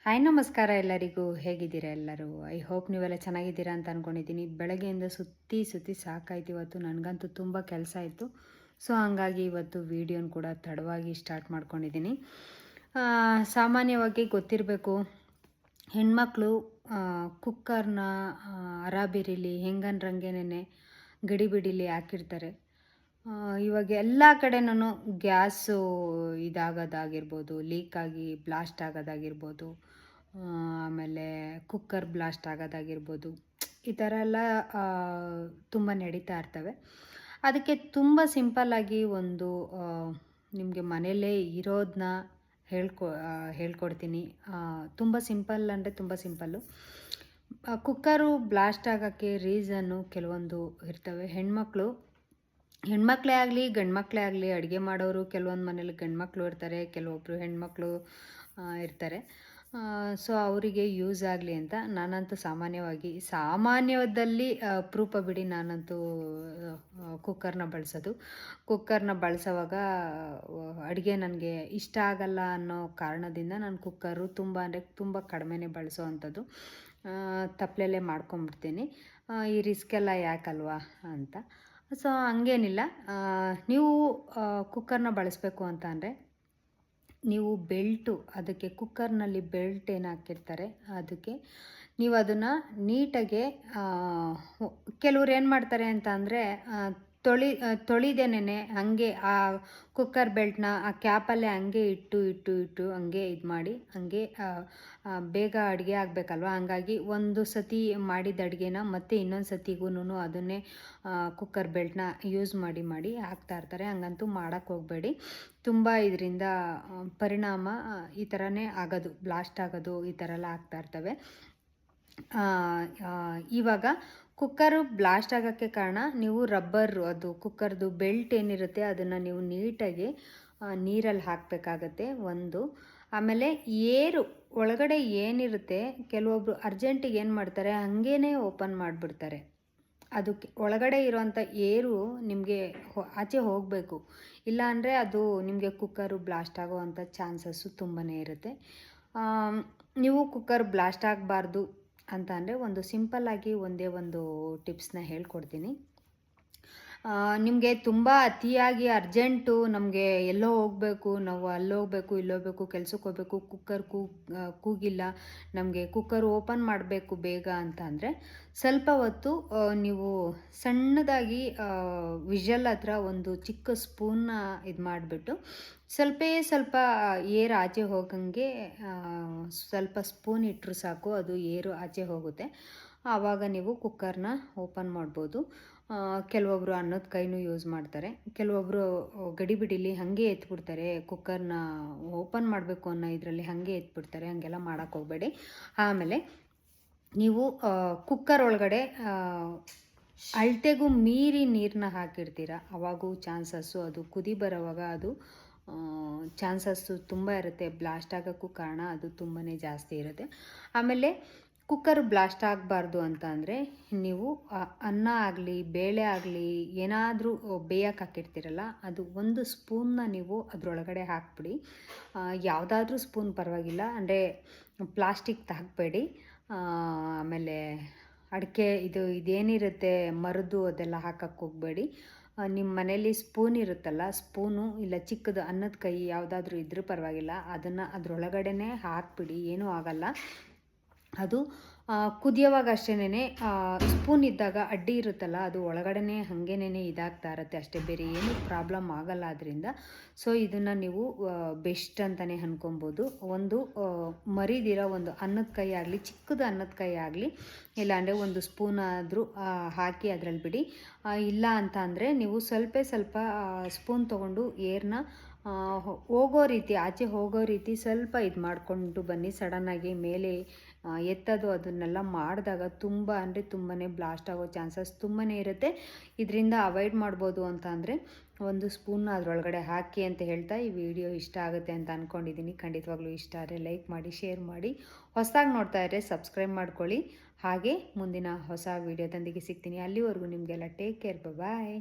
Hi ನಮಸ್ಕಾರ ಎಲ್ಲರಿಗೂ. ಹೇಗಿದ್ದೀರಾ ಎಲ್ಲರೂ? ಐ ಹೋಪ್ ನೀವೆಲ್ಲ ಚೆನ್ನಾಗಿದ್ದೀರಾ ಅಂತ ಅಂದ್ಕೊಂಡಿದ್ದೀನಿ. ಬೆಳಗ್ಗೆಯಿಂದ ಸುತ್ತಿ ಸಾಕಾಯ್ತು. ಇವತ್ತು ನನಗಂತೂ ತುಂಬ ಕೆಲಸ ಇತ್ತು. ಸೊ ಹಂಗಾಗಿ ಇವತ್ತು ವೀಡಿಯೋನ ಕೂಡ ತಡವಾಗಿ ಸ್ಟಾರ್ಟ್ ಮಾಡ್ಕೊಂಡಿದ್ದೀನಿ. ಸಾಮಾನ್ಯವಾಗಿ ಗೊತ್ತಿರಬೇಕು, ಹೆಣ್ಮಕ್ಳು ಕುಕ್ಕರ್ನ ಅರಾಬಿರಿಲಿ ಹೆಂಗನ್ರಂಗೆನೆ ಗಡಿಬಿಡಿಲಿ ಹಾಕಿರ್ತಾರೆ. ಇವಾಗ ಎಲ್ಲ ಕಡೆನೂ ಗ್ಯಾಸು ಇದಾಗೋದಾಗಿರ್ಬೋದು, ಲೀಕಾಗಿ ಬ್ಲಾಸ್ಟ್ ಆಗೋದಾಗಿರ್ಬೋದು, ಆಮೇಲೆ ಕುಕ್ಕರ್ ಬ್ಲಾಸ್ಟ್ ಆಗೋದಾಗಿರ್ಬೋದು, ಈ ಥರ ಎಲ್ಲ ತುಂಬ ನಡೀತಾ ಇರ್ತವೆ. ಅದಕ್ಕೆ ತುಂಬ ಸಿಂಪಲ್ಲಾಗಿ ಒಂದು ನಿಮಗೆ ಮನೆಯಲ್ಲೇ ಇರೋದನ್ನ ಹೇಳ್ಕೊಡ್ತೀನಿ. ತುಂಬ ಸಿಂಪಲ್ ಅಂದರೆ ತುಂಬ ಸಿಂಪಲ್ಲು. ಕುಕ್ಕರು ಬ್ಲಾಸ್ಟ್ ಆಗೋಕ್ಕೆ ರೀಸನ್ನು ಕೆಲವೊಂದು ಇರ್ತವೆ. ಹೆಣ್ಮಕ್ಳೇ ಆಗಲಿ ಗಂಡ್ಮಕ್ಳೇ ಆಗಲಿ ಅಡುಗೆ ಮಾಡೋರು ಕೆಲವೊಂದು ಮನೇಲಿ ಗಂಡ್ಮಕ್ಳು ಇರ್ತಾರೆ, ಕೆಲವೊಬ್ಬರು ಹೆಣ್ಮಕ್ಳು ಇರ್ತಾರೆ. ಸೊ ಅವರಿಗೆ ಯೂಸ್ ಆಗಲಿ ಅಂತ ನಾನಂತೂ ಸಾಮಾನ್ಯದಲ್ಲಿ ಅಪರೂಪ ಬಿಡಿ, ನಾನಂತೂ ಕುಕ್ಕರ್ನ ಬಳಸೋವಾಗ ಅಡುಗೆ ನನಗೆ ಇಷ್ಟ ಆಗಲ್ಲ ಅನ್ನೋ ಕಾರಣದಿಂದ ನಾನು ಕುಕ್ಕರು ತುಂಬ ಅಂದರೆ ತುಂಬ ಕಡಿಮೆನೇ ಬಳಸೋ ಅಂಥದ್ದು. ತಪ್ಪಲೆಲ್ಲೇ ಮಾಡ್ಕೊಂಬಿಡ್ತೀನಿ. ಈ ರಿಸ್ಕೆಲ್ಲ ಯಾಕಲ್ವಾ ಅಂತ. ಸೊ ಹಂಗೇನಿಲ್ಲ. ನೀವು ಕುಕ್ಕರ್ನ ಬಳಸಬೇಕು ಅಂತ ಅಂದರೆ ನೀವು ಅದಕ್ಕೆ ಕುಕ್ಕರ್ನಲ್ಲಿ ಬೆಲ್ಟ್ ಏನು ಹಾಕಿರ್ತಾರೆ ಅದಕ್ಕೆ ನೀವು ಅದನ್ನು ನೀಟಾಗೆ ಕೆಲವ್ರು ಏನು ಮಾಡ್ತಾರೆ ಅಂತ ಅಂದರೆ ತೊಳಿದೇನೆ ಹಾಗೆ ಆ ಕುಕ್ಕರ್ ಬೆಲ್ಟ್ನ ಆ ಕ್ಯಾಪಲ್ಲೇ ಹಂಗೆ ಇಟ್ಟು ಹಂಗೆ ಇದು ಮಾಡಿ ಹಂಗೆ ಬೇಗ ಅಡುಗೆ ಆಗಬೇಕಲ್ವ. ಹಂಗಾಗಿ ಒಂದು ಸತಿ ಮಾಡಿದ ಅಡುಗೆನ ಮತ್ತೆ ಇನ್ನೊಂದು ಸತಿಗೂ ಅದನ್ನೇ ಕುಕ್ಕರ್ ಬೆಲ್ಟ್ನ ಯೂಸ್ ಮಾಡಿ ಹಾಕ್ತಾಯಿರ್ತಾರೆ. ಹಂಗಂತೂ ಮಾಡೋಕ್ಕೆ ಹೋಗಬೇಡಿ. ತುಂಬ ಇದರಿಂದ ಪರಿಣಾಮ ಈ ಥರನೇ ಆಗೋದು, ಬ್ಲಾಸ್ಟ್ ಆಗೋದು ಈ ಥರ ಎಲ್ಲ ಆಗ್ತಾಯಿರ್ತವೆ. ಇವಾಗ ಕುಕ್ಕರು ಬ್ಲಾಸ್ಟ್ ಆಗೋಕ್ಕೆ ಕಾರಣ ನೀವು ಅದು ಕುಕ್ಕರ್ದು ಬೆಲ್ಟ್ ಏನಿರುತ್ತೆ ಅದನ್ನು ನೀವು ನೀಟಾಗಿ ನೀರಲ್ಲಿ ಹಾಕಬೇಕಾಗತ್ತೆ ಒಂದು. ಆಮೇಲೆ ಒಳಗಡೆ ಏನಿರುತ್ತೆ, ಕೆಲವೊಬ್ಬರು ಅರ್ಜೆಂಟಿಗೆ ಏನು ಮಾಡ್ತಾರೆ, ಹಂಗೇ ಓಪನ್ ಮಾಡಿಬಿಡ್ತಾರೆ. ಅದಕ್ಕೆ ಒಳಗಡೆ ಇರೋವಂಥ ನಿಮಗೆ ಆಚೆ ಹೋಗಬೇಕು, ಇಲ್ಲ ಅಂದರೆ ಅದು ನಿಮಗೆ ಕುಕ್ಕರು ಬ್ಲಾಸ್ಟ್ ಆಗೋವಂಥ ಚಾನ್ಸಸ್ಸು ತುಂಬಾ ಇರುತ್ತೆ. ನೀವು ಕುಕ್ಕರ್ ಬ್ಲಾಸ್ಟ್ ಆಗಬಾರ್ದು ಅಂತ ಅಂದರೆ ಒಂದು ಸಿಂಪಲ್ಲಾಗಿ ಒಂದೇ ಒಂದು ಟಿಪ್ಸ್ನ ಹೇಳ್ಕೊಡ್ತೀನಿ. ನಿಮಗೆ ತುಂಬ ಅತಿಯಾಗಿ ಅರ್ಜೆಂಟು, ನಮಗೆ ಎಲ್ಲೋ ಹೋಗಬೇಕು, ನಾವು ಅಲ್ಲೋಗಬೇಕು ಇಲ್ಲೋಗಬೇಕು, ಕೆಲ್ಸಕ್ಕೆ ಹೋಗಬೇಕು, ಕುಕ್ಕರ್ ಕೂಗಿಲ್ಲ, ನಮಗೆ ಕುಕ್ಕರ್ ಓಪನ್ ಮಾಡಬೇಕು ಬೇಗ ಅಂತ ಅಂದರೆ ಸ್ವಲ್ಪ ಹೊತ್ತು ನೀವು ಸಣ್ಣದಾಗಿ ವಿಷಲ್ ಹತ್ರ ಒಂದು ಚಿಕ್ಕ ಸ್ಪೂನ್ನ ಇದು ಮಾಡಿಬಿಟ್ಟು ಸ್ವಲ್ಪ ಆಚೆ ಹೋಗಂಗೆ ಸ್ವಲ್ಪ ಸ್ಪೂನ್ ಇಟ್ಟರು ಸಾಕು, ಅದು ಆಚೆ ಹೋಗುತ್ತೆ. ಆವಾಗ ನೀವು ಕುಕ್ಕರ್ನ ಓಪನ್ ಮಾಡ್ಬೋದು. ಕೆಲವೊಬ್ಬರು ಅನ್ನದ ಕೈನೂ ಯೂಸ್ ಮಾಡ್ತಾರೆ, ಕೆಲವೊಬ್ಬರು ಗಡಿಬಿಡಿಲಿ ಹಾಗೆ ಎತ್ಬಿಡ್ತಾರೆ, ಕುಕ್ಕರ್ನ ಓಪನ್ ಮಾಡಬೇಕು ಅನ್ನೋ ಇದರಲ್ಲಿ ಹಾಗೆ ಎತ್ಬಿಡ್ತಾರೆ. ಹಾಗೆಲ್ಲ ಮಾಡೋಕ್ಕೆ ಹೋಗಬೇಡಿ. ಆಮೇಲೆ ನೀವು ಕುಕ್ಕರ್ ಒಳಗಡೆ ಅಳತೆಗೂ ಮೀರಿ ನೀರನ್ನ ಹಾಕಿರ್ತೀರ, ಅವಾಗೂ ಚಾನ್ಸಸ್ಸು ಅದು ಕುದಿ ಬರೋವಾಗ ಅದು ಚಾನ್ಸಸ್ಸು ತುಂಬ ಇರುತ್ತೆ. ಬ್ಲಾಸ್ಟ್ ಆಗೋಕ್ಕೂ ಕಾರಣ ಅದು ತುಂಬಾ ಜಾಸ್ತಿ ಇರುತ್ತೆ. ಆಮೇಲೆ ಕುಕ್ಕರ್ ಬ್ಲಾಸ್ಟ್ ಆಗಬಾರ್ದು ಅಂತ ಅಂದರೆ ನೀವು ಅನ್ನ ಆಗಲಿ ಬೇಳೆ ಆಗಲಿ ಏನಾದರೂ ಬೇಯಕ್ಕೆ ಹಾಕಿರ್ತೀರಲ್ಲ, ಅದು ಒಂದು ಸ್ಪೂನ್ನ ನೀವು ಅದರೊಳಗಡೆ ಹಾಕ್ಬಿಡಿ. ಯಾವುದಾದ್ರೂ ಸ್ಪೂನ್ ಪರವಾಗಿಲ್ಲ, ಅಂದರೆ ಪ್ಲಾಸ್ಟಿಕ್ ಹಾಕಬೇಡಿ. ಆಮೇಲೆ ಅಡಿಕೆ ಇದೇನಿರುತ್ತೆ ಮರದ್ದು ಅದೆಲ್ಲ ಹಾಕಕ್ಕೆ ಹೋಗಬೇಡಿ. ನಿಮ್ಮ ಮನೇಲಿ ಸ್ಪೂನ್ ಇರುತ್ತಲ್ಲ, ಸ್ಪೂನು ಇಲ್ಲ ಚಿಕ್ಕದು ಅನ್ನದ ಕೈ ಯಾವುದಾದ್ರೂ ಇದ್ರೂ ಪರವಾಗಿಲ್ಲ, ಅದನ್ನು ಅದರೊಳಗಡೆನೇ ಹಾಕಿಬಿಡಿ, ಏನೂ ಆಗಲ್ಲ. ಅದು ಕುದಿಯೋವಾಗ ಅಷ್ಟೇನೆ ಸ್ಪೂನ್ ಇದ್ದಾಗ ಅಡ್ಡಿ ಇರುತ್ತಲ್ಲ, ಅದು ಒಳಗಡೆನೇ ಹಾಗೇನೇ ಇದಾಗ್ತಾ ಇರುತ್ತೆ ಅಷ್ಟೇ, ಬೇರೆ ಏನೂ ಪ್ರಾಬ್ಲಮ್ ಆಗಲ್ಲ ಅದರಿಂದ. ಸೊ ಇದನ್ನು ನೀವು ಬೆಸ್ಟ್ ಅಂತಲೇ ಅನ್ಕೊಬೋದು. ಒಂದು ಮರಿದಿರೋ ಒಂದು ಅನ್ನದ ಕೈ ಆಗಲಿ, ಚಿಕ್ಕದು ಅನ್ನದ ಕೈ ಆಗಲಿ, ಇಲ್ಲಾಂದರೆ ಒಂದು ಸ್ಪೂನ್ ಆದರೂ ಹಾಕಿ ಅದರಲ್ಲಿ ಬಿಡಿ. ಇಲ್ಲ ಅಂತ ಅಂದರೆ ನೀವು ಸ್ವಲ್ಪ ಸ್ಪೂನ್ ತೊಗೊಂಡು ಏರ್ನ ಆಚೆ ಹೋಗೋ ರೀತಿ ಸ್ವಲ್ಪ ಇದು ಮಾಡಿಕೊಂಡು ಬನ್ನಿ. ಸಡನ್ನಾಗಿ ಮೇಲೆ ಎತ್ತೋದು ಅದನ್ನೆಲ್ಲ ಮಾಡಿದಾಗ ತುಂಬ ಅಂದರೆ ತುಂಬಾ ಬ್ಲಾಸ್ಟ್ ಆಗೋ ಚಾನ್ಸಸ್ ತುಂಬಾ ಇರುತ್ತೆ. ಇದರಿಂದ ಅವಾಯ್ಡ್ ಮಾಡ್ಬೋದು ಅಂತ ಅಂದರೆ ಒಂದು ಸ್ಪೂನ್ನ ಅದರೊಳಗಡೆ ಹಾಕಿ ಅಂತ ಹೇಳ್ತಾ ಈ ವಿಡಿಯೋ ಇಷ್ಟ ಆಗುತ್ತೆ ಅಂತ ಅಂದ್ಕೊಂಡಿದ್ದೀನಿ. ಖಂಡಿತವಾಗ್ಲೂ ಇಷ್ಟ ಆದರೆ ಲೈಕ್ ಮಾಡಿ, ಶೇರ್ ಮಾಡಿ, ಹೊಸದಾಗಿ ನೋಡ್ತಾ ಇದ್ದರೆ ಸಬ್ಸ್ಕ್ರೈಬ್ ಮಾಡ್ಕೊಳ್ಳಿ. ಹಾಗೆ ಮುಂದಿನ ಹೊಸ ವಿಡಿಯೋದೊಂದಿಗೆ ಸಿಗ್ತೀನಿ. ಅಲ್ಲಿವರೆಗೂ ನಿಮಗೆಲ್ಲ ಟೇಕ್ ಕೇರ್, ಬಾಯ್.